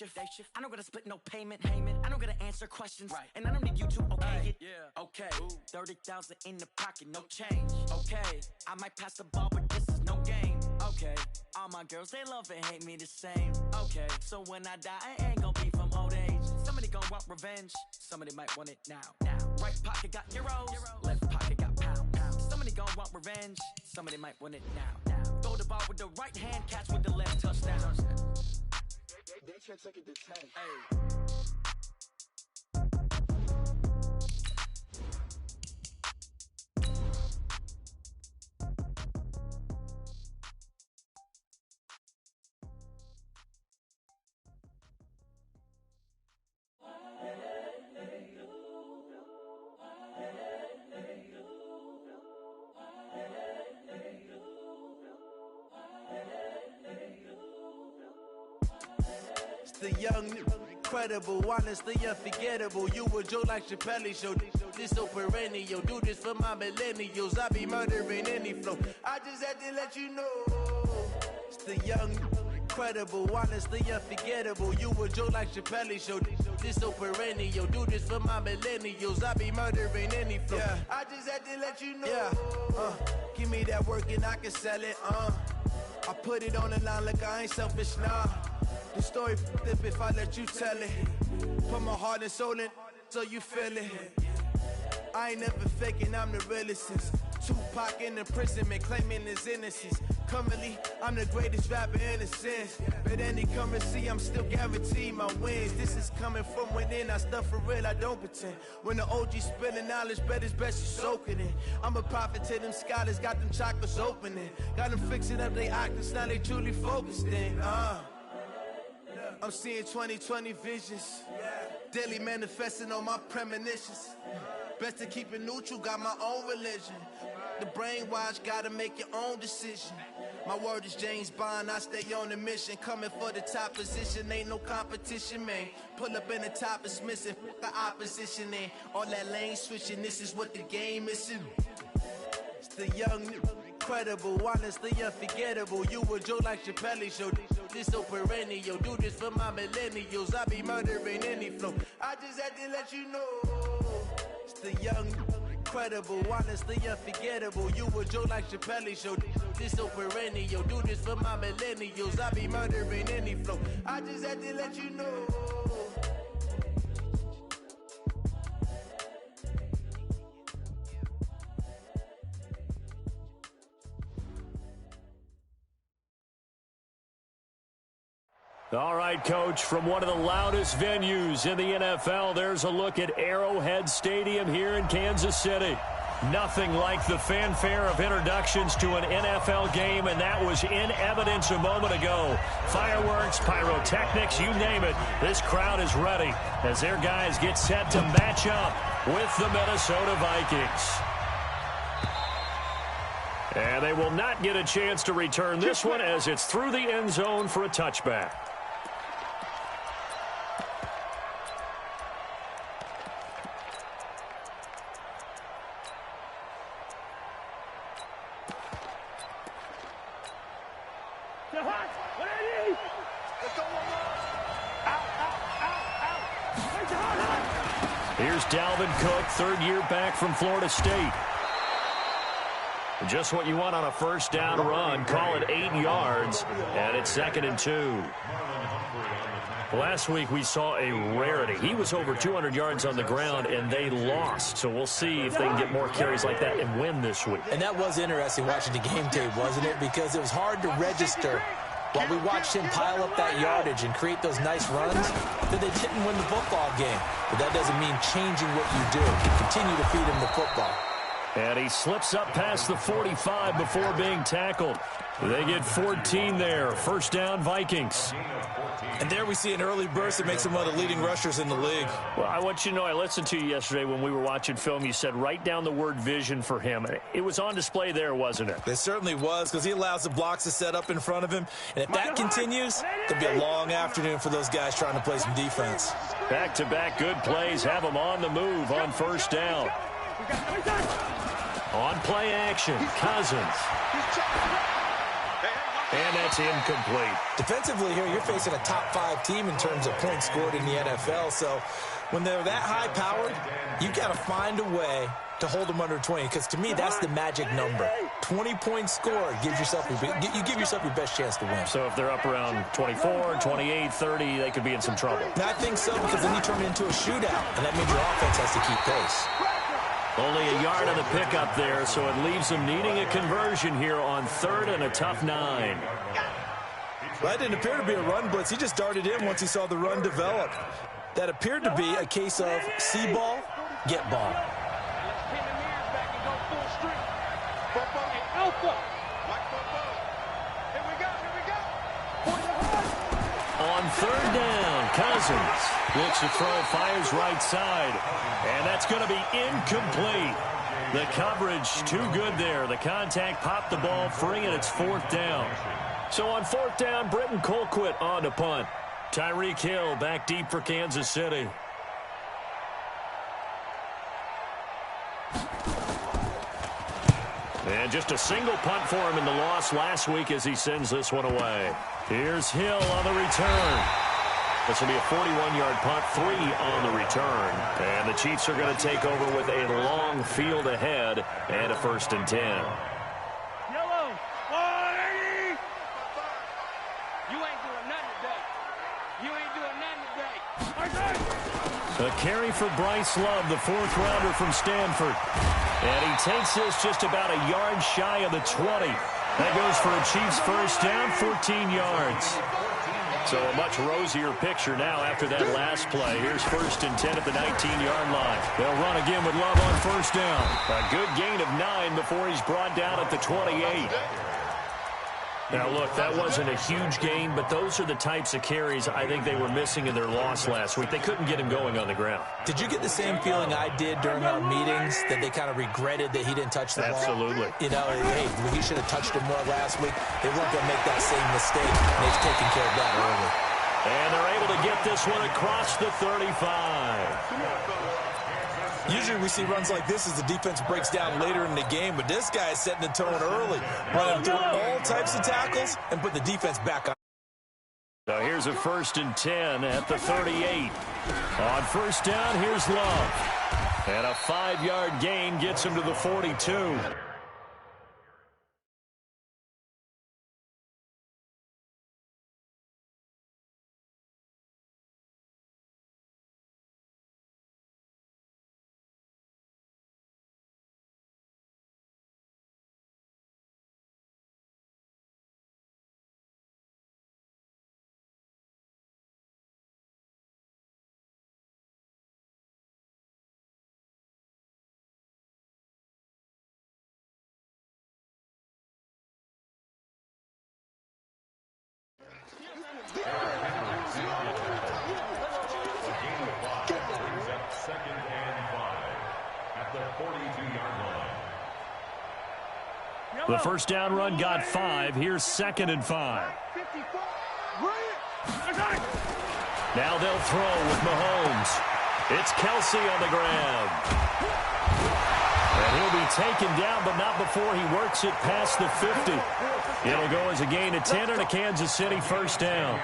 shift. I don't gotta split no payment. I don't gotta answer questions. And I don't need you to okay it. Okay, 30,000 in the pocket, no change. Okay, I might pass the ball, but this is no game. Okay, all my girls, they love and hate me the same. Okay, so when I die, I ain't gonna be from old age. Somebody gonna want revenge. Somebody might want it now. Right pocket got euros. Left pocket got pound. Somebody gonna want revenge. Somebody might want it now. Throw the ball with the right hand, catch with the left, touchdown. They can't take it to 10. Hey. The young, incredible, honestly unforgettable. You a Joe like Chappelle show. This so perennial. Do this for my millennials. I be murdering any flow. I just had to let you know. It's the young, incredible, honestly unforgettable. You a Joe like Chappelle show. This so perennial. Do this for my millennials. I be murdering any flow. Yeah. I just had to let you know. Yeah. Give me that work and I can sell it. I put it on the line like I ain't selfish, nah. The story flip if I let you tell it. Put my heart and soul in so you feel it. I ain't never faking, I'm the realest since Tupac in imprisonment, claiming his innocence. Currently, I'm the greatest rapper in a sense. But any currency, I'm still guaranteed my wins. This is coming from within, I stuff for real, I don't pretend. When the OG spilling knowledge, bet it's best you soak it in. I'm a prophet to them scholars, got them chakras opening. Got them fixing up their octaves, now they truly focused in. I'm seeing 2020 visions. Daily manifesting on my premonitions. Best to keep it neutral, got my own religion. The brainwash, gotta make your own decision. My word is James Bond, I stay on the mission. Coming for the top position, ain't no competition, man. Pull up in the top, it's missing, the opposition in. All that lane switching, this is what the game is. It's the young, incredible, honestly unforgettable. You a Joe like Chappelle show. This so perennial. Do this for my millennials. I be murdering any flow. I just had to let you know. It's the young, incredible, honestly unforgettable. You a Joe like Chappelle show. This so perennial. Do this for my millennials. I be murdering any flow. I just had to let you know. All right, Coach, from one of the loudest venues in the NFL, there's a look at Arrowhead Stadium here in Kansas City. Nothing like the fanfare of introductions to an NFL game, and that was in evidence a moment ago. Fireworks, pyrotechnics, you name it. This crowd is ready as their guys get set to match up with the Minnesota Vikings. And they will not get a chance to return this one as it's through the end zone for a touchback. Here's Dalvin Cook, third year back from Florida State. Just what you want on a first down run. Call it 8 yards, and it's 2nd and 2. Last week we saw a rarity. He was over 200 yards on the ground, and they lost. So we'll see if they can get more carries like that and win this week. And that was interesting watching the game tape, wasn't it? Because it was hard to register while we watched him pile up that yardage and create those nice runs, that they didn't win the football game. But that doesn't mean changing what you do. Continue to feed him the football. And he slips up past the 45 before being tackled. They get 14 there. First down, Vikings. And there we see an early burst that makes him one of the leading rushers in the league. Well, I want you to know, I listened to you yesterday when we were watching film. You said write down the word vision for him. It was on display there, wasn't it? It certainly was, because he allows the blocks to set up in front of him. And if that continues, it'll be a long afternoon for those guys trying to play some defense. Back-to-back good plays have them on the move on first down. On play action, Cousins. And that's incomplete. Defensively here, you're facing a top-5 team in terms of points scored in the NFL. So when they're that high-powered, you've got to find a way to hold them under 20. Because to me, that's the magic number. 20 points scored gives yourself you give yourself your best chance to win. So if they're up around 24, 28, 30, they could be in some trouble. And I think so, because then you turn it into a shootout, and that means your offense has to keep pace. Only a yard on the pickup there, so it leaves them needing a conversion here on 3rd and a tough 9. Well, that didn't appear to be a run blitz. He just darted in once he saw the run develop. That appeared to be a case of see ball, get ball. On 3rd down, Cousins looks to throw, fires right side, and that's going to be incomplete. The coverage too good there. The contact popped the ball free, and it's 4th down. So on 4th down, Britton Colquitt on to punt. Tyreek Hill back deep for Kansas City. And just a single punt for him in the loss last week as he sends this one away. Here's Hill on the return. This will be a 41-yard punt, 3 on the return. And the Chiefs are going to take over with a long field ahead and a 1st and 10. Yellow, 180. You ain't doing nothing today. You ain't doing nothing today. A carry for Bryce Love, the 4th rounder from Stanford. And he takes this just about a yard shy of the 20. That goes for a Chiefs 1st down, 14 yards. So a much rosier picture now after that last play. Here's 1st and 10 at the 19-yard line. They'll run again with Love on 1st down. A good gain of 9 before he's brought down at the 28. Now, look, that wasn't a huge gain, but those are the types of carries I think they were missing in their loss last week. They couldn't get him going on the ground. Did you get the same feeling I did during our meetings, that they kind of regretted that he didn't touch the ball? Absolutely. You know, hey, he should have touched it more last week. They weren't going to make that same mistake, and they've taken care of that early. And they're able to get this one across the 35. Usually we see runs like this as the defense breaks down later in the game, but this guy is setting the tone early, running through all types of tackles and put the defense back on. So here's a 1st and 10 at the 38. On 1st down, here's Love. And a 5-yard gain gets him to the 42. The 1st down run got 5. Here's 2nd and 5. Now they'll throw with Mahomes. It's Kelsey on the ground. And he'll be taken down, but not before he works it past the 50. It'll go as a gain of 10 and a Kansas City 1st down.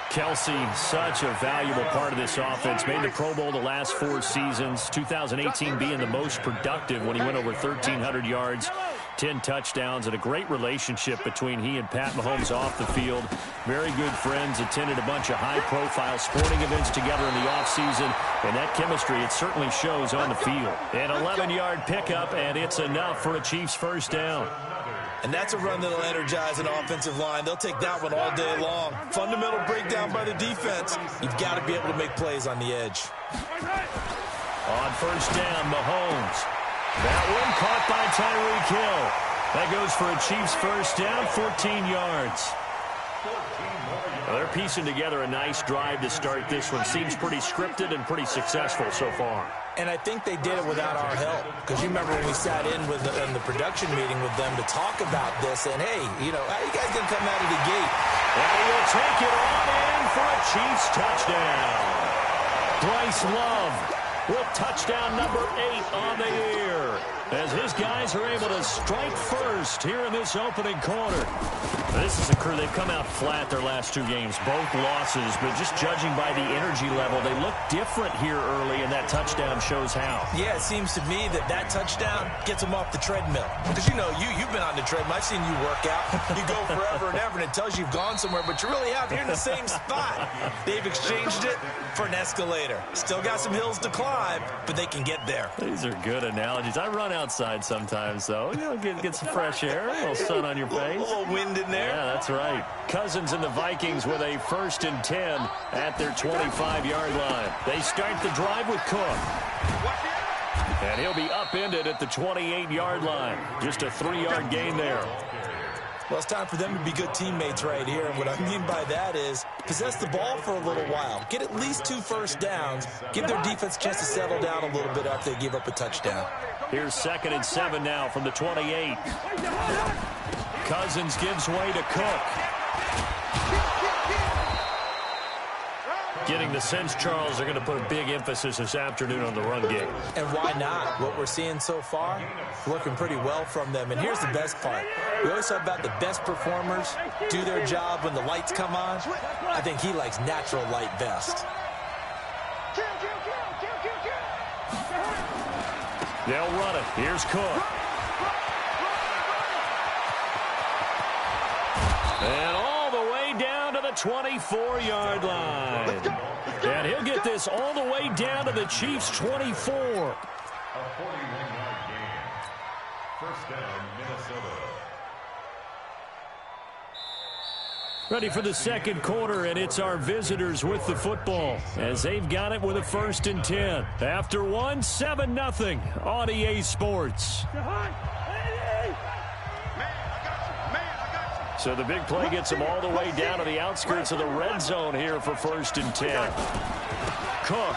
Kelsey, such a valuable part of this offense. Made the Pro Bowl the last 4 seasons. 2018 being the most productive when he went over 1,300 yards, 10 touchdowns, and a great relationship between he and Pat Mahomes off the field. Very good friends, attended a bunch of high-profile sporting events together in the offseason, and that chemistry, it certainly shows on the field. An 11-yard pickup, and it's enough for a Chiefs 1st down. And that's a run that'll energize an offensive line. They'll take that one all day long. Fundamental breakdown by the defense. You've got to be able to make plays on the edge. On 1st down, Mahomes. That one caught by Tyreek Hill. That goes for a Chiefs 1st down, 14 yards. Well, they're piecing together a nice drive to start this one. Seems pretty scripted and pretty successful so far. And I think they did it without our help. Because you remember when we sat in the production meeting with them to talk about this, and hey, you know, how you guys going to come out of the gate? And he'll take it on in for a Chiefs touchdown. Bryce Love with touchdown number 8 on the year. as his guys are able to strike first here in this opening quarter. This is a crew. They've come out flat their last 2 games, both losses, but just judging by the energy level, they look different here early, and that touchdown shows how. Yeah, it seems to me that touchdown gets them off the treadmill. Because, you know, you've been on the treadmill. I've seen you work out. You go forever and ever, and it tells you you've gone somewhere, but you really have. You're in the same spot. They've exchanged it for an escalator. Still got some hills to climb, but they can get there. These are good analogies. I run outside sometimes, though. You know, get some fresh air, a little sun on your face. A little wind in there. Yeah, that's right. Cousins and the Vikings with a 1st and 10 at their 25-yard line. They start the drive with Cook. And he'll be upended at the 28-yard line. Just a 3-yard gain there. Well, it's time for them to be good teammates right here. And what I mean by that is possess the ball for a little while. Get at least 2 first downs. Give their defense a chance to settle down a little bit after they give up a touchdown. Here's 2nd and 7 now from the 28. Cousins gives way to Cook. Getting the sense, Charles, they're going to put a big emphasis this afternoon on the run game. And why not? What we're seeing so far, looking pretty well from them. And here's the best part. We always talk about the best performers do their job when the lights come on. I think he likes natural light best. They'll run it. Here's Cook. And all the way down to the 24-yard line. And he'll get this all the way down to the Chiefs' 24. A 41-yard gain. First down, Minnesota. Ready for the second quarter, and it's our visitors with the football as they've got it with a 1st and 10. After 1, 7-0 on EA Sports. So the big play gets him all the way down to the outskirts of the red zone here for 1st and 10. Cook.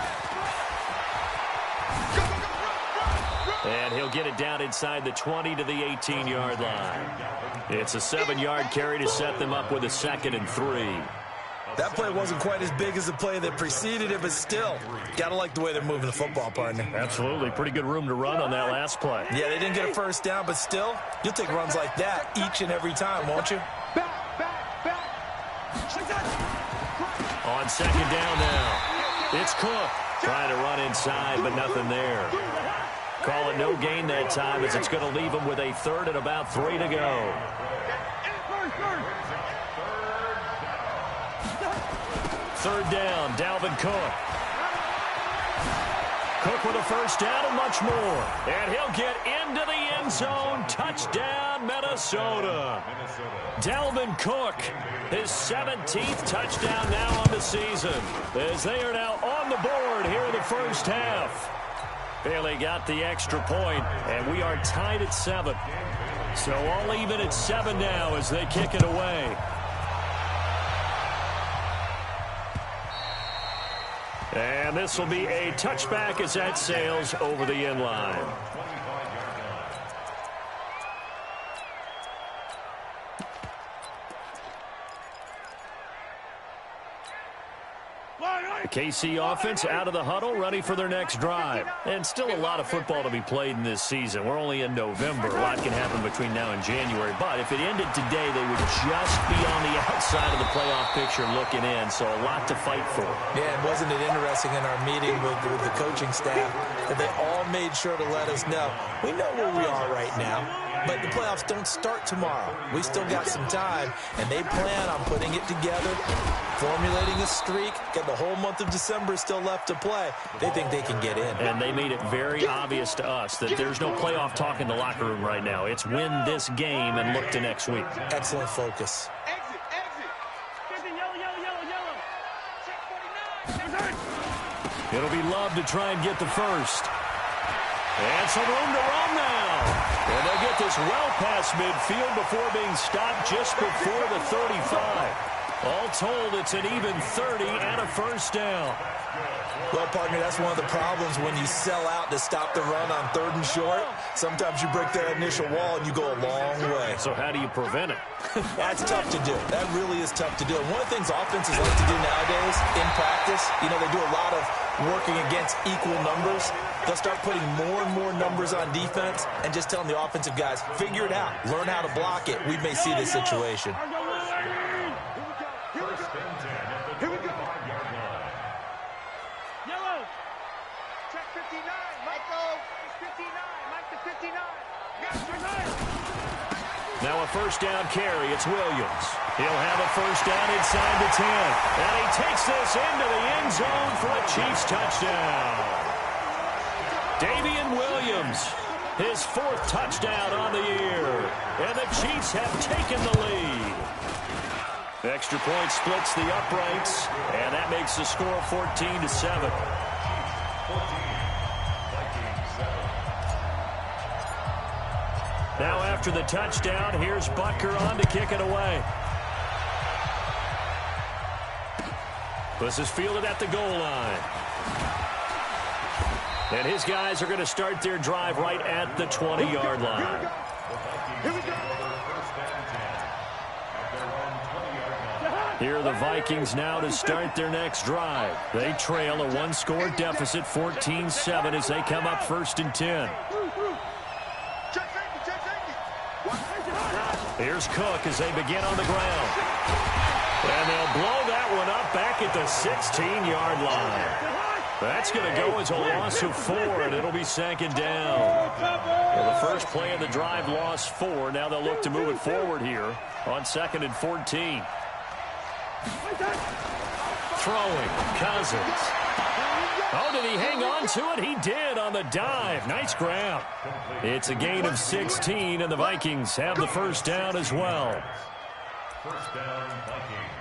And he'll get it down inside the 20 to the 18-yard line. It's a 7-yard carry to set them up with a 2nd and 3. That play wasn't quite as big as the play that preceded it, but still, got to like the way they're moving the football, partner. Absolutely. Pretty good room to run on that last play. Yeah, they didn't get a first down, but still, you'll take runs like that each and every time, won't you? On 2nd down now, it's Cook. Trying to run inside, but nothing there. Call it no gain that time as it's going to leave him with a 3rd and about 3 to go. 3rd down, Dalvin Cook. Cook with a first down and much more. And he'll get into the end zone. Touchdown, Minnesota. Dalvin Cook, his 17th touchdown now on the season, as they are now on the board here in the first half. Bailey got the extra point, and we are tied at 7. So all even at 7 now as they kick it away. And this will be a touchback as that sails over the end line. The KC offense out of the huddle, ready for their next drive. And still a lot of football to be played in this season. We're only in November. A lot can happen between now and January. But if it ended today, they would just be on the outside of the playoff picture looking in. So a lot to fight for. Yeah, and wasn't it interesting in our meeting with the coaching staff that they all made sure to let us know, we know where we are right now, but the playoffs don't start tomorrow. We still got some time, and they plan on putting it together, formulating a streak, got the whole month of December still left to play. They think they can get in. And they made it very obvious to us that there's no playoff talk in the locker room right now. It's win this game and look to next week. Excellent focus. Exit, exit. Yellow. Check 49. It'll be Love to try and get the first. And some room to run now. And they'll get this well past midfield before being stopped just before the 35. All told, it's an even 30 and a first down. Well, partner, that's one of the problems when you sell out to stop the run on 3rd and short. Sometimes you break that initial wall and you go a long way. So how do you prevent it? That's tough to do. That really is tough to do. And one of the things offenses like to do nowadays in practice, you know, they do a lot of working against equal numbers. They'll start putting more and more numbers on defense and just telling the offensive guys, figure it out, learn how to block it. We may see this situation. Here we go. Yellow. Check 59. Michael. 59. Mike to 59. Now a first down carry. It's Williams. He'll have a first down inside the 10. And he takes this into the end zone for a Chiefs touchdown. Damian Williams, his 4th touchdown on the year. And the Chiefs have taken the lead. Extra point splits the uprights, and that makes the score 14-7. Now after the touchdown, here's Butker on to kick it away. This is fielded at the goal line. And his guys are going to start their drive right at the 20-yard line. Here are the Vikings now to start their next drive. They trail a 1-score deficit, 14-7, as they come up 1st and 10. Here's Cook as they begin on the ground. And they'll blow that one up back at the 16-yard line. That's going to go as a loss of 4, and it'll be 2nd down. Well, the first play of the drive lost 4. Now they'll look to move it forward here on 2nd and 14. Throwing, Cousins. Oh, did he hang on to it? He did on the dive. Nice grab. It's a gain of 16, and the Vikings have the first down as well.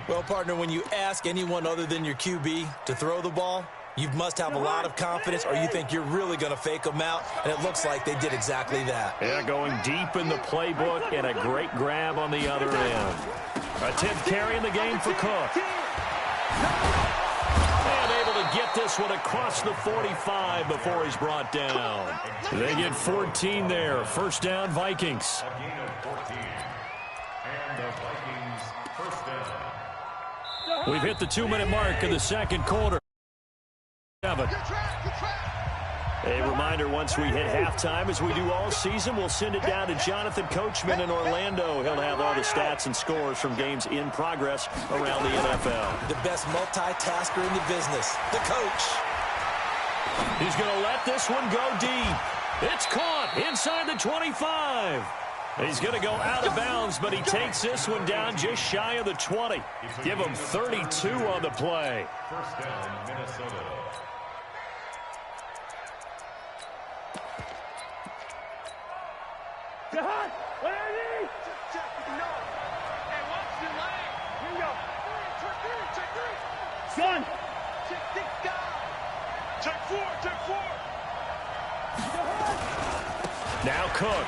Well, partner, when you ask anyone other than your QB to throw the ball, you must have a lot of confidence, or you think you're really going to fake them out, and it looks like they did exactly that. Yeah, going deep in the playbook, and a great grab on the other end. A 10th carry in the game for Cook. And able to get this one across the 45 before he's brought down. They get 14 there. First down, Vikings. A gain of 14. And the Vikings first down. We've hit the 2-minute mark in the second quarter. 7. A reminder, once we hit halftime, as we do all season, we'll send it down to Jonathan Coachman in Orlando. He'll have all the stats and scores from games in progress around the NFL. The best multitasker in the business, the coach. He's going to let this one go deep. It's caught inside the 25. He's going to go out of bounds, but he takes this one down just shy of the 20. Give him 32 on the play. First down, Minnesota. What are you? Check, no. Hey, watch the lane. Here you go. Check 3. Gun. Check 6 down. Check 4. Now Cook.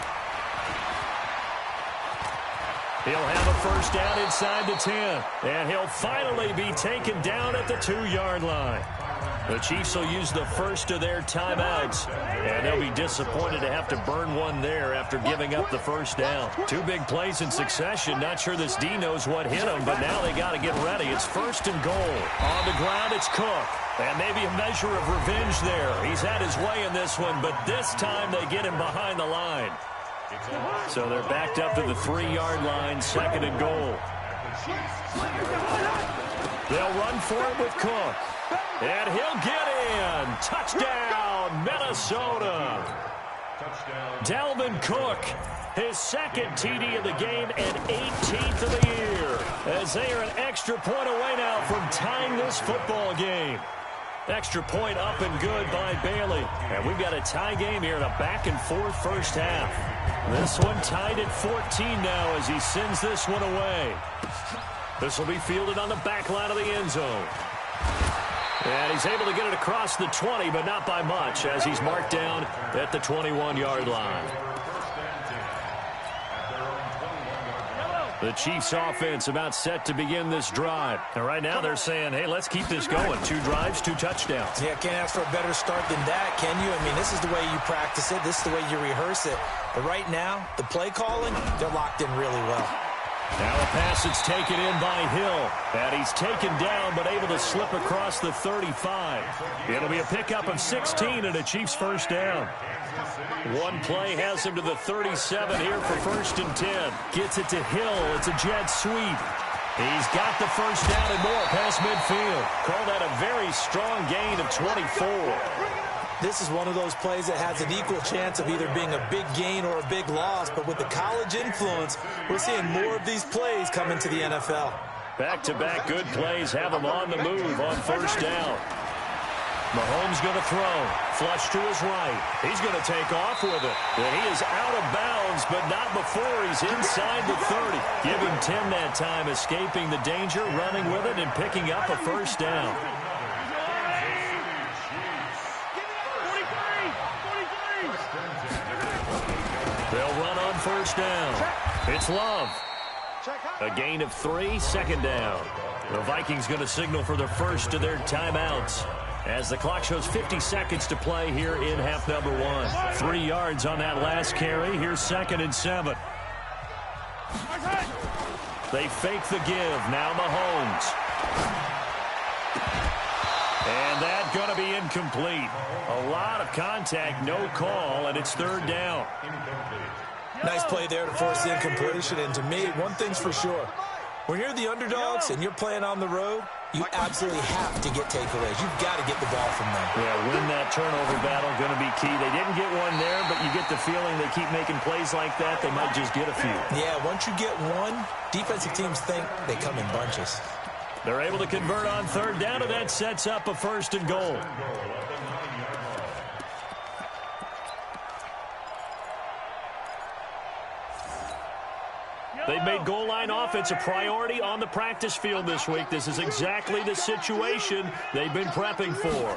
He'll have a first down inside the 10. And he'll finally be taken down at the 2-yard line. The Chiefs will use the first of their timeouts, and they'll be disappointed to have to burn one there after giving up the first down. 2 big plays in succession. Not sure this D knows what hit him, but now they got to get ready. It's 1st and goal. On the ground, it's Cook. And maybe a measure of revenge there. He's had his way in this one, but this time they get him behind the line. So they're backed up to the 3-yard line, 2nd and goal. They'll run for it with Cook. And he'll get in. Touchdown, Minnesota. Dalvin Cook, his 2nd TD of the game and 18th of the year, as they are an extra point away now from tying this football game. Extra point up and good by Bailey. And we've got a tie game here in a back-and-forth first half. This one tied at 14 now as he sends this one away. This will be fielded on the back line of the end zone. And he's able to get it across the 20, but not by much, as he's marked down at the 21-yard line. The Chiefs offense about set to begin this drive. And right now they're saying, hey, let's keep this going. 2 drives, 2 touchdowns. Yeah, can't ask for a better start than that, can you? I mean, this is the way you practice it. This is the way you rehearse it. But right now, the play calling, they're locked in really well. Now a pass that's taken in by Hill. And he's taken down but able to slip across the 35. It'll be a pickup of 16 and a Chiefs first down. One play has him to the 37 here for 1st and 10. Gets it to Hill. It's a jet sweep. He's got the first down and more past midfield. Call that a very strong gain of 24. This is one of those plays that has an equal chance of either being a big gain or a big loss, but with the college influence, we're seeing more of these plays come into the NFL. Back-to-back good plays have him on the move on first down. Mahomes going to throw. Flush to his right. He's going to take off with it. And he is out of bounds, but not before he's inside the 30. Giving Tim that time, escaping the danger, running with it, and picking up a first down. They'll run on first down. It's Love. A gain of 3, second down. The Vikings going to signal for the first of their timeouts as the clock shows 50 seconds to play here in half number 1. 3 yards on that last carry. Here's 2nd and 7. They fake the give. Now Mahomes. And that's going to be incomplete. A lot of contact, no call, and it's 3rd down. Nice play there to force the incompletion. And to me, one thing's for sure. When you're the underdogs and you're playing on the road, you absolutely have to get takeaways. You've got to get the ball from them. Yeah, win that turnover battle, going to be key. They didn't get one there, but you get the feeling they keep making plays like that, they might just get a few. Yeah, once you get one, defensive teams think they come in bunches. They're able to convert on 3rd down, and that sets up a 1st and goal. They've made goal line offense a priority on the practice field this week. This is exactly the situation they've been prepping for.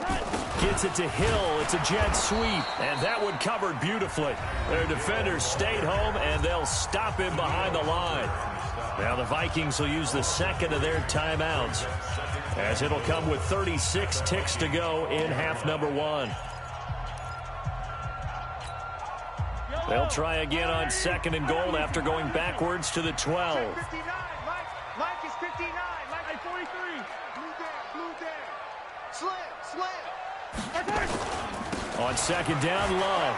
Gets it to Hill. It's a jet sweep, and that one covered beautifully. Their defenders stayed home, and they'll stop him behind the line. Now the Vikings will use the 2nd of their timeouts, as it'll come with 36 ticks to go in half number 1. They'll try again on 2nd and goal after going backwards to the 12. Mike is 59. Mike is 43. Blue down. Slam. On 2nd down, Love.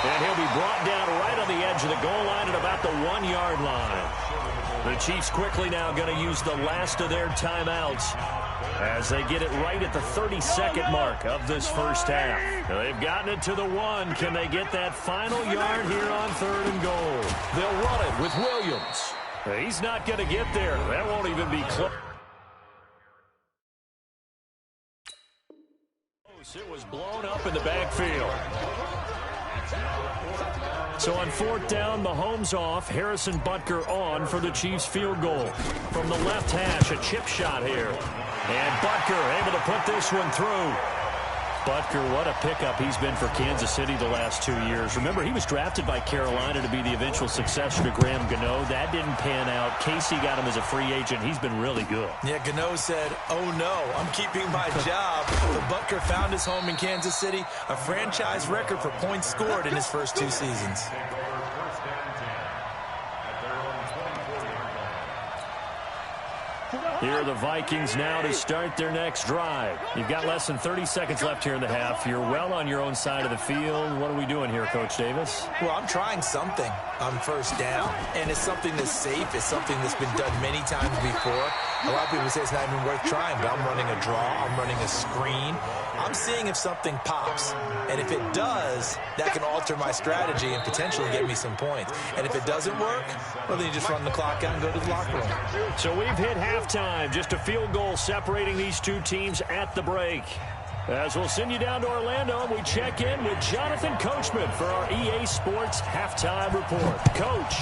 And he'll be brought down right on the edge of the goal line at about the 1-yard line. The Chiefs quickly now going to use the last of their timeouts as they get it right at the 32nd mark of this first half. They've gotten it to the 1. Can they get that final yard here on 3rd and goal? They'll run it with Williams. He's not going to get there. That won't even be close. It was blown up in the backfield. So on 4th down, Mahomes off, Harrison Butker on for the Chiefs field goal. From the left hash, a chip shot here. And Butker able to put this one through. Butker, what a pickup he's been for Kansas City the last 2 years. Remember, he was drafted by Carolina to be the eventual successor to Graham Gano. That didn't pan out. Casey got him as a free agent. He's been really good. Yeah, Gano said, oh no, I'm keeping my job. But Butker found his home in Kansas City, a franchise record for points scored in his first 2 seasons. Here are the Vikings now to start their next drive. You've got less than 30 seconds left here in the half. You're well on your own side of the field. What are we doing here, Coach Davis? Well, I'm trying something on first down, and it's something that's safe. It's something that's been done many times before. A lot of people say it's not even worth trying, but I'm running a draw. I'm running a screen. I'm seeing if something pops, and if it does, that can alter my strategy and potentially get me some points. And if it doesn't work, well, then you just run the clock out and go to the locker room. So we've hit halftime. Just a field goal separating these two teams at the break. As we'll send you down to Orlando, and we check in with Jonathan Coachman for our EA Sports Halftime Report. Coach.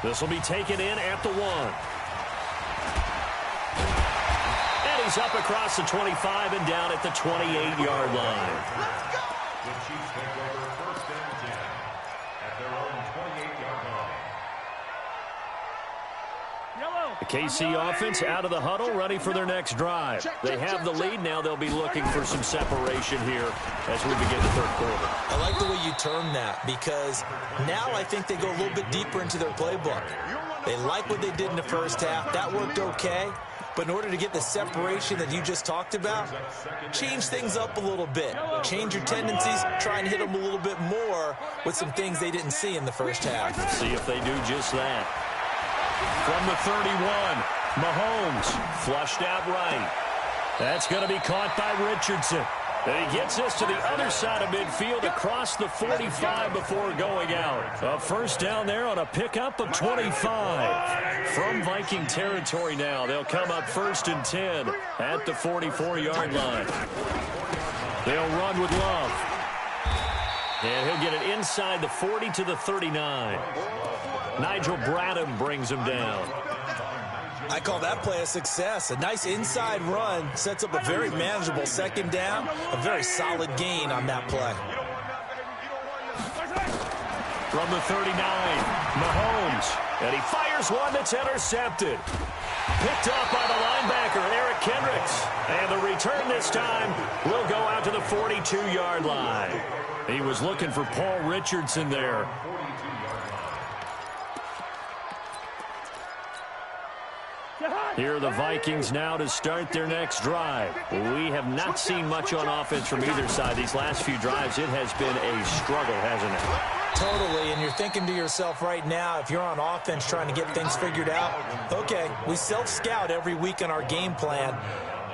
This will be taken in at the 1. And he's up across the 25 and down at the 28-yard line. The Chiefs take over 1st and 10 at their own 28-yard line. The KC offense out of the huddle, ready for their next drive. They have the lead. Now they'll be looking for some separation here as we begin the third quarter. I like the way you term that, because now I think they go a little bit deeper into their playbook. They like what they did in the first half. That worked okay. But in order to get the separation that you just talked about, change things up a little bit. Change your tendencies, try and hit them a little bit more with some things they didn't see in the first half. Let's see if they do just that. From the 31, Mahomes flushed out right. That's going to be caught by Richardson. And he gets this to the other side of midfield across the 45 before going out. A first down there on a pickup of 25. From Viking territory now, they'll come up 1st and 10 at the 44-yard line. They'll run with Love. And he'll get it inside the 40 to the 39. Nigel Bradham brings him down. I call that play a success. A nice inside run sets up a very manageable second down. A very solid gain on that play. From the 39, Mahomes. And he fires one that's intercepted. Picked up by the linebacker, Eric Kendricks. And the return this time will go out to the 42-yard line. He was looking for Paul Richardson there. Here are the Vikings now to start their next drive. We have not seen much on offense from either side. These last few drives, it has been a struggle, hasn't it? Totally, and you're thinking to yourself right now, if you're on offense trying to get things figured out, okay, we self-scout every week on our game plan.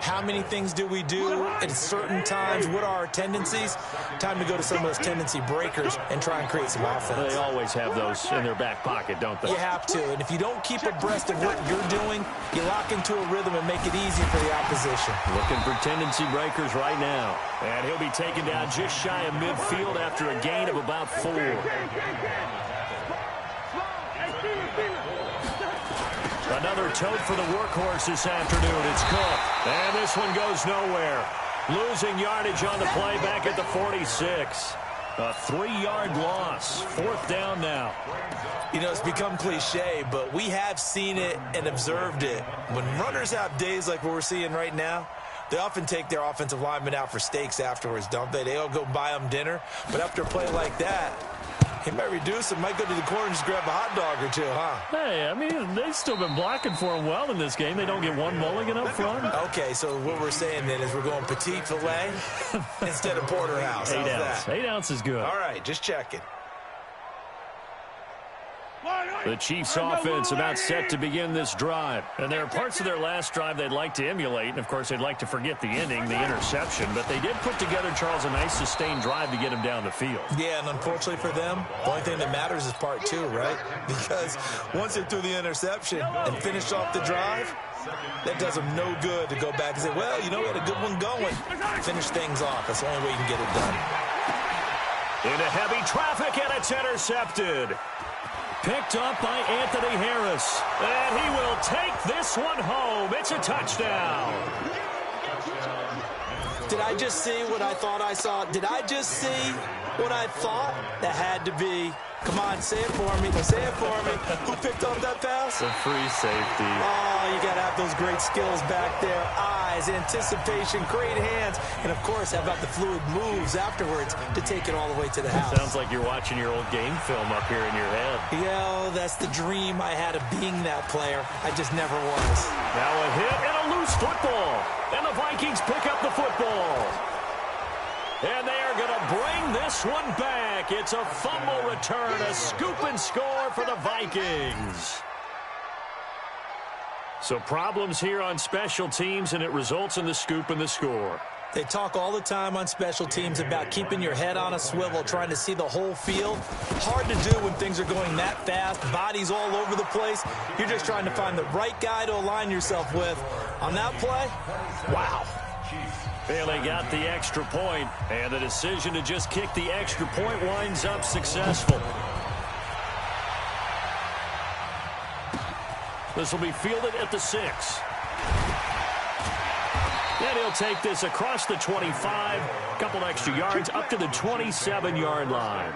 How many things do we do at certain times? What are our tendencies? Time to go to some of those tendency breakers and try and create some offense. They always have those in their back pocket, don't they? You have to, and if you don't keep abreast of what you're doing, you lock into a rhythm and make it easy for the opposition. Looking for tendency breakers right now. And he'll be taken down just shy of midfield after a gain of about 4. Another tote for the workhorse this afternoon. It's Cook. And this one goes nowhere. Losing yardage on the play back at the 46. A 3-yard loss. 4th down now. You know, it's become cliche, but we have seen it and observed it. When runners have days like what we're seeing right now, they often take their offensive linemen out for steaks afterwards, don't they? They all go buy them dinner. But after a play like that, he might reduce it, might go to the corner and just grab a hot dog or two, huh? Hey, I mean, they've still been blocking for him well in this game. They don't get one mulligan up front. Okay, so what we're saying then is we're going petite filet instead of porterhouse. 8 ounce. That? 8 ounce is good. All right, just checking. The Chiefs offense about set to begin this drive. And there are parts of their last drive they'd like to emulate. And, of course, they'd like to forget the ending, the interception. But they did put together, Charles, a nice sustained drive to get him down the field. Yeah, and unfortunately for them, the only thing that matters is part 2, right? Because once they threw the interception and finished off the drive, that does them no good to go back and say, well, you know, we had a good one going. Finish things off. That's the only way you can get it done. Into heavy traffic, and it's intercepted. Picked up by Anthony Harris. And he will take this one home. It's a touchdown. Did I just see what I thought I saw? Did I just see what I thought? That had to be. Come on, say it for me. Say it for me. Who picked up that pass? The free safety. Oh, you got to have those great skills back there. Eyes, anticipation, great hands. And, of course, how about the fluid moves afterwards to take it all the way to the house? Sounds like you're watching your old game film up here in your head. Yeah, that's the dream I had of being that player. I just never was. Now a hit and a loose football. And the Vikings pick up the football. And they are going to bring this one back. It's a fumble return, a scoop and score for the Vikings. So problems here on special teams, and it results in the scoop and the score. They talk all the time on special teams about keeping your head on a swivel, trying to see the whole field. Hard to do when things are going that fast, bodies all over the place. You're just trying to find the right guy to align yourself with. On that play, wow. Well, they got the extra point, and the decision to just kick the extra point winds up successful. This will be fielded at the 6. And he'll take this across the 25, a couple extra yards, up to the 27-yard line.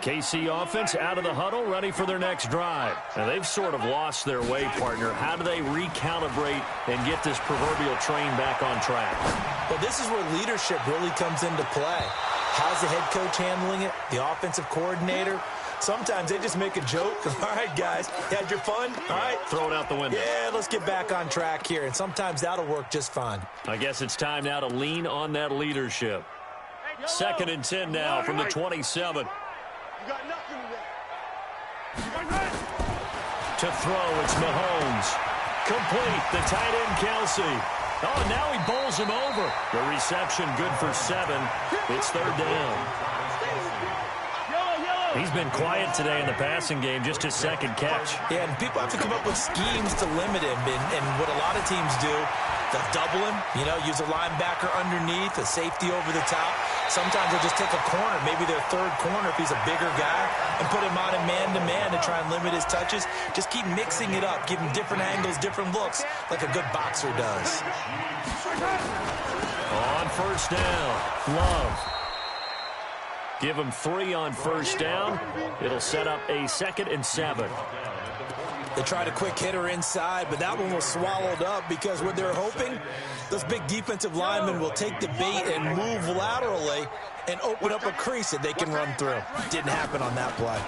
KC offense out of the huddle, ready for their next drive. And they've sort of lost their way, partner. How do they recalibrate and get this proverbial train back on track? Well, this is where leadership really comes into play. How's the head coach handling it? The offensive coordinator? Sometimes they just make a joke. All right, guys, you had your fun? All right. Throw it out the window. Yeah, let's get back on track here. And sometimes that'll work just fine. I guess it's time now to lean on that leadership. 2nd and 10 now from the 27. To throw, it's Mahomes. Complete, the tight end, Kelsey. Oh, now he bowls him over. The reception good for 7. It's 3rd down. He's been quiet today in the passing game, just his 2nd catch. Yeah, and people have to come up with schemes to limit him. And what a lot of teams do, they'll double him, use a linebacker underneath, a safety over the top. Sometimes they'll just take a corner, maybe their 3rd corner if he's a bigger guy, and put him on a man-to-man to try and limit his touches. Just keep mixing it up, give him different angles, different looks, like a good boxer does. On 1st down, Love. Give him 3 on 1st down. It'll set up a 2nd and 7. They tried a quick hitter inside, but that one was swallowed up because what they're hoping, those big defensive linemen will take the bait and move laterally and open up a crease that they can run through. Didn't happen on that play.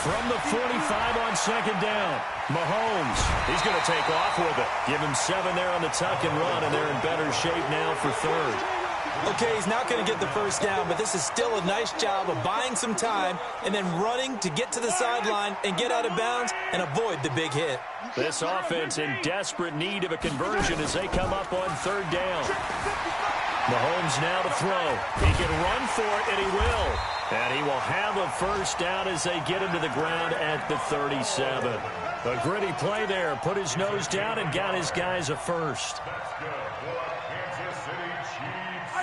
From the 45 on 2nd down, Mahomes. He's going to take off with it. Give him 7 there on the tuck and run, and they're in better shape now for 3rd. Okay, he's not going to get the 1st down, but this is still a nice job of buying some time and then running to get to the sideline and get out of bounds and avoid the big hit. This offense in desperate need of a conversion as they come up on 3rd down. Mahomes now to throw. He can run for it, and he will. And he will have a 1st down as they get him to the ground at the 37. A gritty play there. Put his nose down and got his guys a 1st.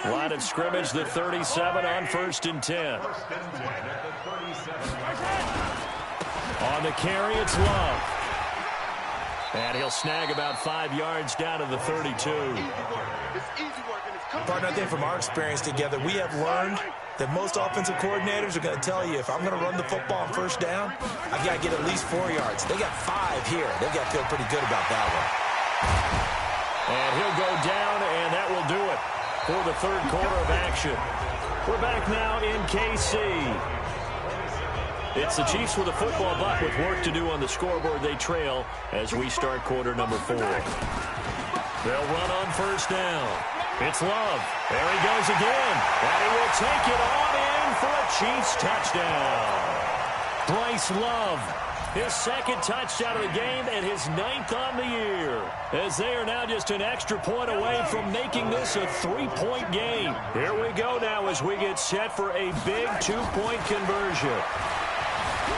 Line of scrimmage, the 37 on 1st and 10. On the carry, it's Love. And he'll snag about 5 yards down to the 32. Partner, I think from our experience together, we have learned that most offensive coordinators are going to tell you, if I'm going to run the football on 1st down, I've got to get at least 4 yards. They got 5 here. They've got to feel pretty good about that one. And he'll go down, and that will do it for the 3rd quarter of action. We're back now in KC. It's the Chiefs with a football buck with work to do on the scoreboard. They trail as we start quarter number 4. They'll run on 1st down. It's Love. There he goes again. And he will take it on in for a Chiefs touchdown. Bryce Love. His 2nd touchdown of the game and his 9th on the year. As they are now just an extra point away from making this a 3-point game. Here we go now as we get set for a big 2-point conversion.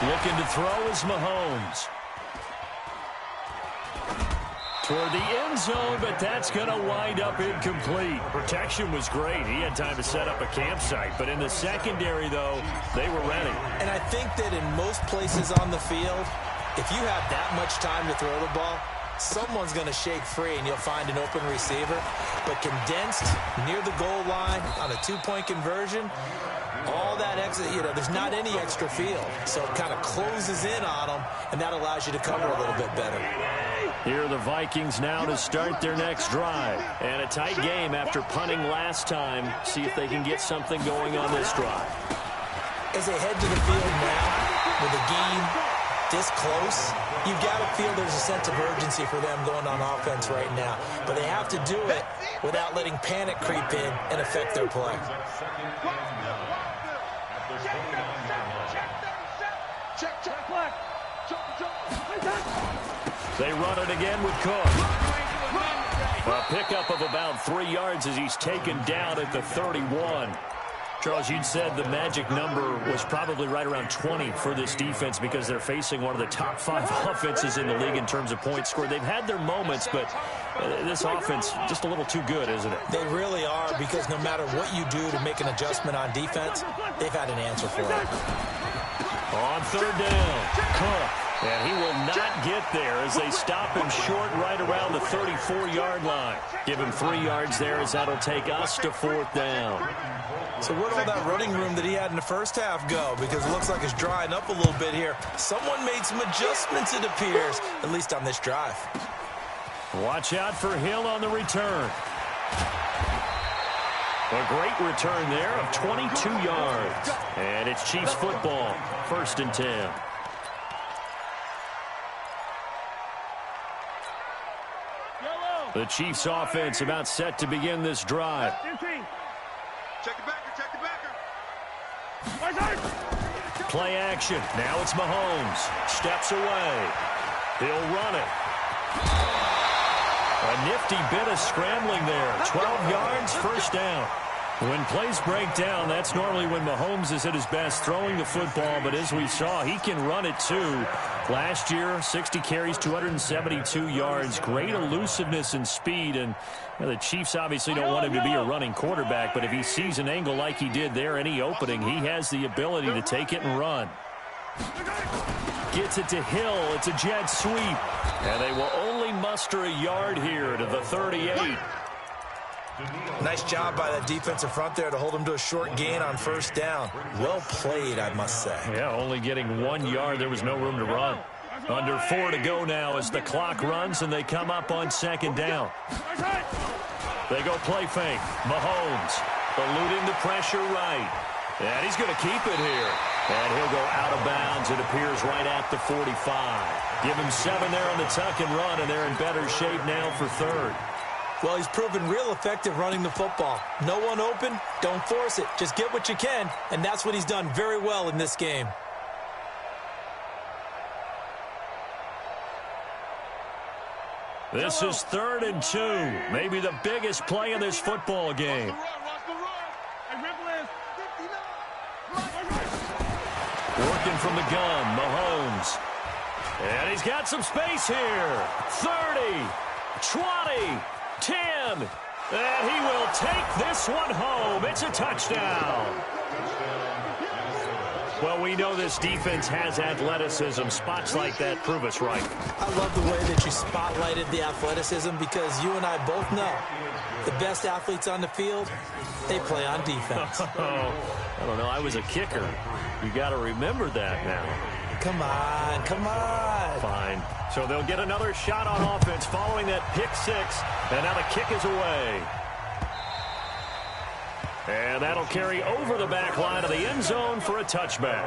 Looking to throw is Mahomes. Toward the end zone, but that's going to wind up incomplete. Protection was great. He had time to set up a campsite. But in the secondary, though, they were ready. And I think that in most places on the field, if you have that much time to throw the ball, someone's going to shake free and you'll find an open receiver. But condensed near the goal line on a 2-point conversion, all that extra, there's not any extra field. So it kind of closes in on them, and that allows you to cover a little bit better. Here are the Vikings now to start their next drive. And a tight game after punting last time. See if they can get something going on this drive. As they head to the field now, with the game this close, you've got to feel there's a sense of urgency for them going on offense right now. But they have to do it without letting panic creep in and affect their play. They run it again with Cook. A pickup of about 3 yards as he's taken down at the 31. Charles, you'd said the magic number was probably right around 20 for this defense because they're facing one of the top 5 offenses in the league in terms of points scored. They've had their moments, but this offense just a little too good, isn't it? They really are, because no matter what you do to make an adjustment on defense, they've had an answer for it. On 3rd down, Cook. And he will not get there as they stop him short right around the 34-yard line. Give him 3 yards there as that'll take us to 4th down. So where'd all that running room that he had in the first half go? Because it looks like it's drying up a little bit here. Someone made some adjustments, it appears, at least on this drive. Watch out for Hill on the return. A great return there of 22 yards. And it's Chiefs football, 1st and 10. The Chiefs offense about set to begin this drive. Check the backer. Play action. Now it's Mahomes. Steps away. He'll run it. A nifty bit of scrambling there. 12 yards, 1st down. When plays break down, that's normally when Mahomes is at his best throwing the football. But as we saw, he can run it too. Last year, 60 carries, 272 yards. Great elusiveness and speed. And the Chiefs obviously don't want him to be a running quarterback. But if he sees an angle like he did there, any opening, he has the ability to take it and run. Gets it to Hill. It's a jet sweep. And they will only muster a yard here to the 38. Nice job by that defensive front there to hold him to a short gain on 1st down. Well played, I must say. Yeah, only getting 1 yard. There was no room to run. Under 4 to go now as the clock runs and they come up on 2nd down. They go play fake. Mahomes eluding the pressure right. And he's going to keep it here. And he'll go out of bounds, it appears, right at the 45. Give him 7 there on the tuck and run, and they're in better shape now for 3rd. Well, he's proven real effective running the football. No one open, don't force it. Just get what you can, and that's what he's done very well in this game. This is 3rd and 2. Maybe the biggest play in this football game. Working from the gun, Mahomes. And he's got some space here. 30, 20, 10. And he will take this one home. It's a touchdown. Well, we know this defense has athleticism. Spots like that prove us right. I love the way that you spotlighted the athleticism because you and I both know the best athletes on the field, they play on defense. I don't know. I was a kicker. You got to remember that now. Come on, come on. Fine. So they'll get another shot on offense following that pick 6. And now the kick is away. And that'll carry over the back line of the end zone for a touchback.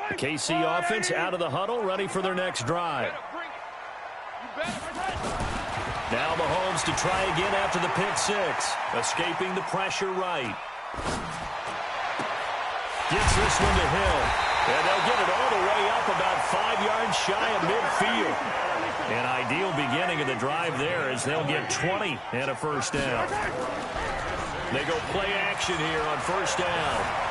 The KC offense out of the huddle, ready for their next drive. Now Mahomes to try again after the pick 6. Escaping the pressure right. Gets this one to Hill. And they'll get it all the way up about 5 yards shy of midfield. An ideal beginning of the drive there as they'll get 20 and a first down. They go play action here on first down.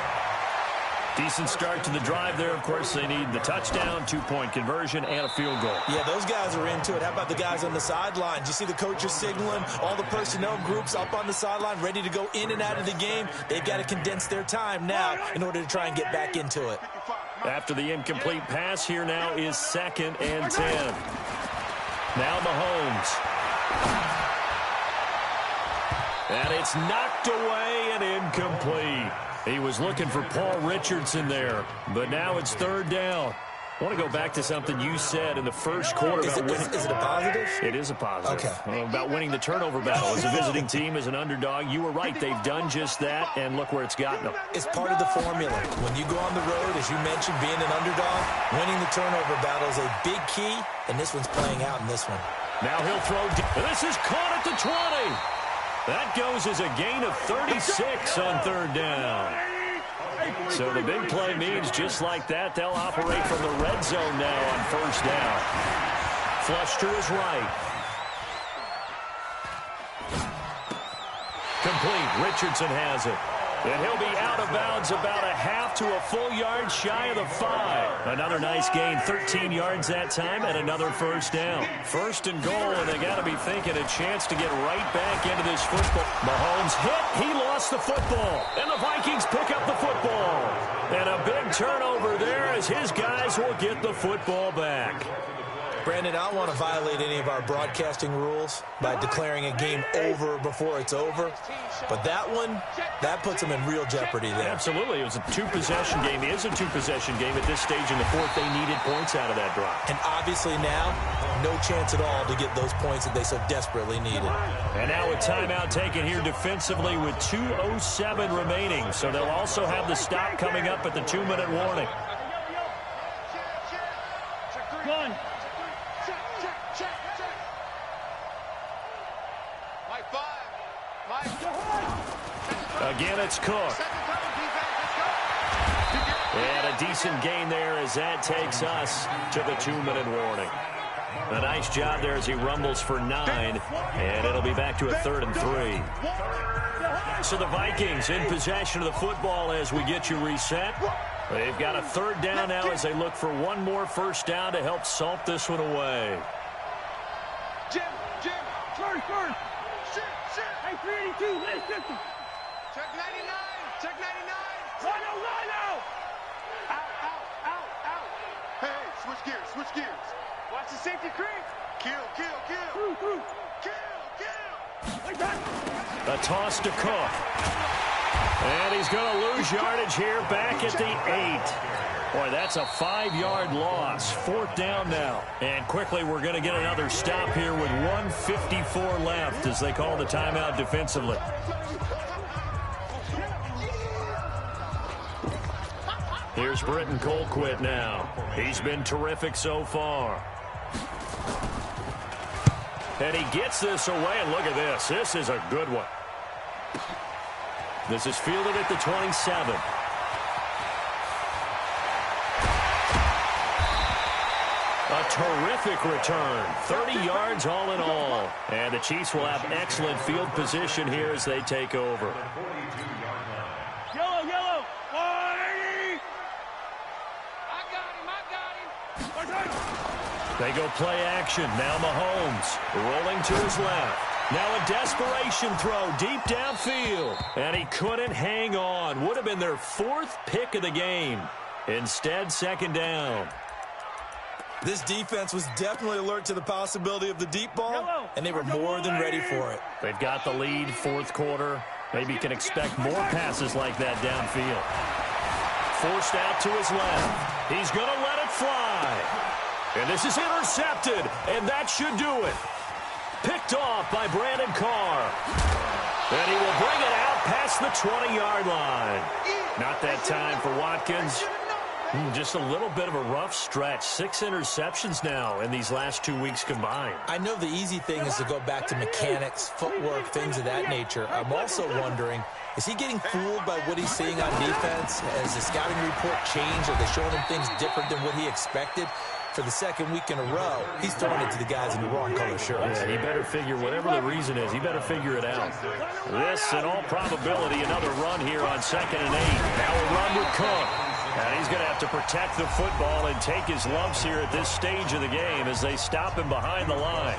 Decent start to the drive there. Of course, they need the touchdown, 2-point conversion, and a field goal. Yeah, those guys are into it. How about the guys on the sidelines? You see the coaches signaling, all the personnel groups up on the sideline, ready to go in and out of the game. They've got to condense their time now in order to try and get back into it. After the incomplete pass, here now is 2nd and 10. Now Mahomes. And it's knocked away and incomplete. He was looking for Paul Richardson there, but now it's 3rd down. I want to go back to something you said in the first quarter. Is it a positive? It is a positive. Okay. About winning the turnover battle. As a visiting team, as an underdog, you were right. They've done just that, and look where it's gotten them. It's part of the formula. When you go on the road, as you mentioned, being an underdog, winning the turnover battle is a big key, and this one's playing out in this one. Now he'll throw. This is caught at the 20. That goes as a gain of 36 on 3rd down. So the big play means just like that, they'll operate from the red zone now on first down. Flush to his right. Complete. Richardson has it. And he'll be out of bounds about a half to a full yard shy of the 5. Another nice gain, 13 yards that time, and another first down. 1st and goal, and they got to be thinking a chance to get right back into this football. Mahomes hit. He lost the football, and the Vikings pick up the football. And a big turnover there as his guys will get the football back. Brandon, I don't want to violate any of our broadcasting rules by declaring a game over before it's over. But that one, that puts them in real jeopardy there. Absolutely. It was a two-possession game. It is a two-possession game at this stage in the fourth. They needed points out of that drive. And obviously now, no chance at all to get those points that they so desperately needed. And now a timeout taken here defensively with 2:07 remaining. So they'll also have the stop coming up at the 2-minute warning. Gun. Again, it's Cook. And a decent gain there as that takes us to the 2-minute warning. A nice job there as he rumbles for 9, and it'll be back to a 3rd and 3. So the Vikings in possession of the football as we get you reset. They've got a 3rd down now as they look for one more first down to help salt this one away. Jim, first. Hey, 382, let's get them. Check 99. Lino. Out. Hey, switch gears. Watch the safety creep. Kill. Through. A toss to Cook. And he's going to lose yardage here back at the 8. Boy, that's a 5-yard loss. 4th down now. And quickly, we're going to get another stop here with 1:54 left as they call the timeout defensively. Here's Britton Colquitt now. He's been terrific so far. And he gets this away, and look at this. This is a good one. This is fielded at the 27. A terrific return. 30 yards all in all. And the Chiefs will have excellent field position here as they take over. Yellow. 180. I got him. They go play action. Now Mahomes rolling to his left. Now a desperation throw deep downfield. And he couldn't hang on. Would have been their 4th pick of the game. Instead, 2nd down. This defense was definitely alert to the possibility of the deep ball, and they were more than ready for it. They've got the lead, 4th quarter. Maybe you can expect more passes like that downfield. Forced out to his left. He's going to let it fly. And this is intercepted, and that should do it. Picked off by Brandon Carr. And he will bring it out past the 20-yard line. Not that time for Watkins. Just a little bit of a rough stretch. 6 interceptions now in these last 2 weeks combined. I know the easy thing is to go back to mechanics, footwork, things of that nature. I'm also wondering, is he getting fooled by what he's seeing on defense? Has the scouting report changed? Are they showing him things different than what he expected? For the 2nd week in a row, he's throwing it to the guys in the wrong color shirts. Yeah, he better figure, whatever the reason is, he better figure it out. This, in all probability, another run here on 2nd and 8. Now a run with Cook. And he's going to have to protect the football and take his lumps here at this stage of the game as they stop him behind the line.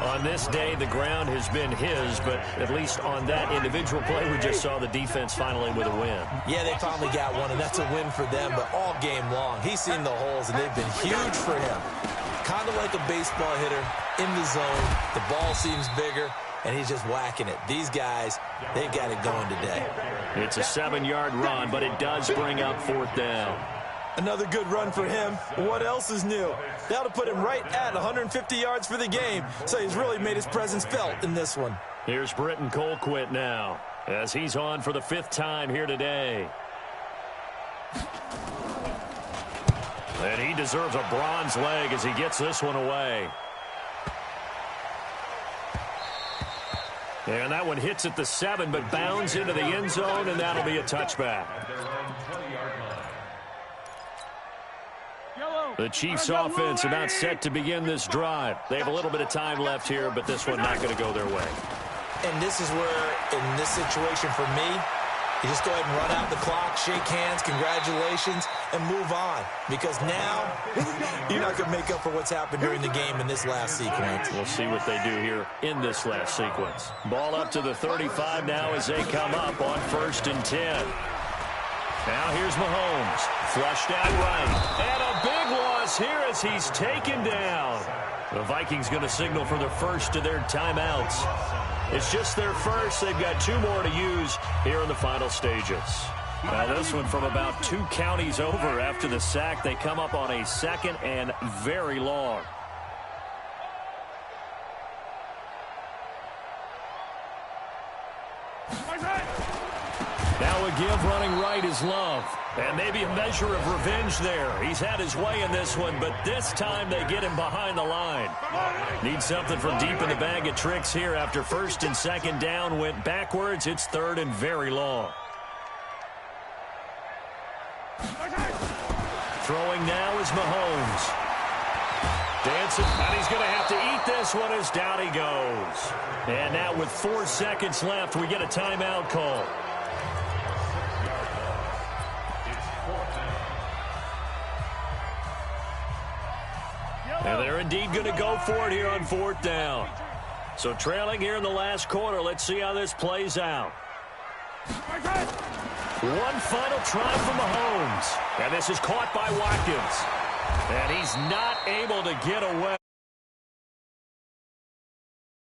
On this day, the ground has been his, but at least on that individual play, we just saw the defense finally with a win. Yeah, they finally got one, and that's a win for them, but all game long, he's seen the holes, and they've been huge for him. Kind of like a baseball hitter in the zone. The ball seems bigger, and he's just whacking it. These guys, they've got it going today. It's a 7-yard run, but it does bring up 4th down. Another good run for him. What else is new? That'll put him right at 150 yards for the game, so he's really made his presence felt in this one. Here's Britton Colquitt now as he's on for the 5th time here today. And he deserves a bronze leg as he gets this one away. And that one hits at the 7, but bounds into the end zone, and that'll be a touchback. The Chiefs offense about set to begin this drive. They have a little bit of time left here, but this one not going to go their way. And this is where, in this situation for me, you just go ahead and run out the clock, shake hands, congratulations, and move on. Because now, you're not going to make up for what's happened during the game in this last sequence. We'll see what they do here in this last sequence. Ball up to the 35 now as they come up on 1st and 10. Now here's Mahomes. Flushed out right. And a big loss here as he's taken down. The Vikings going to signal for the first of their timeouts. It's just their first. They've got 2 more to use here in the final stages. Now this one from about 2 counties over after the sack. They come up on a 2nd and very long. Now a give running right is Love. And maybe a measure of revenge there. He's had his way in this one, but this time they get him behind the line. Need something from deep in the bag of tricks here after 1st and 2nd down. Went backwards. It's 3rd and very long. Throwing now is Mahomes. Dancing, and he's going to have to eat this one as down he goes. And now with 4 seconds left, we get a timeout call. And they're indeed going to go for it here on 4th down. So trailing here in the last quarter. Let's see how this plays out. One final try for Mahomes. And this is caught by Watkins. And he's not able to get away.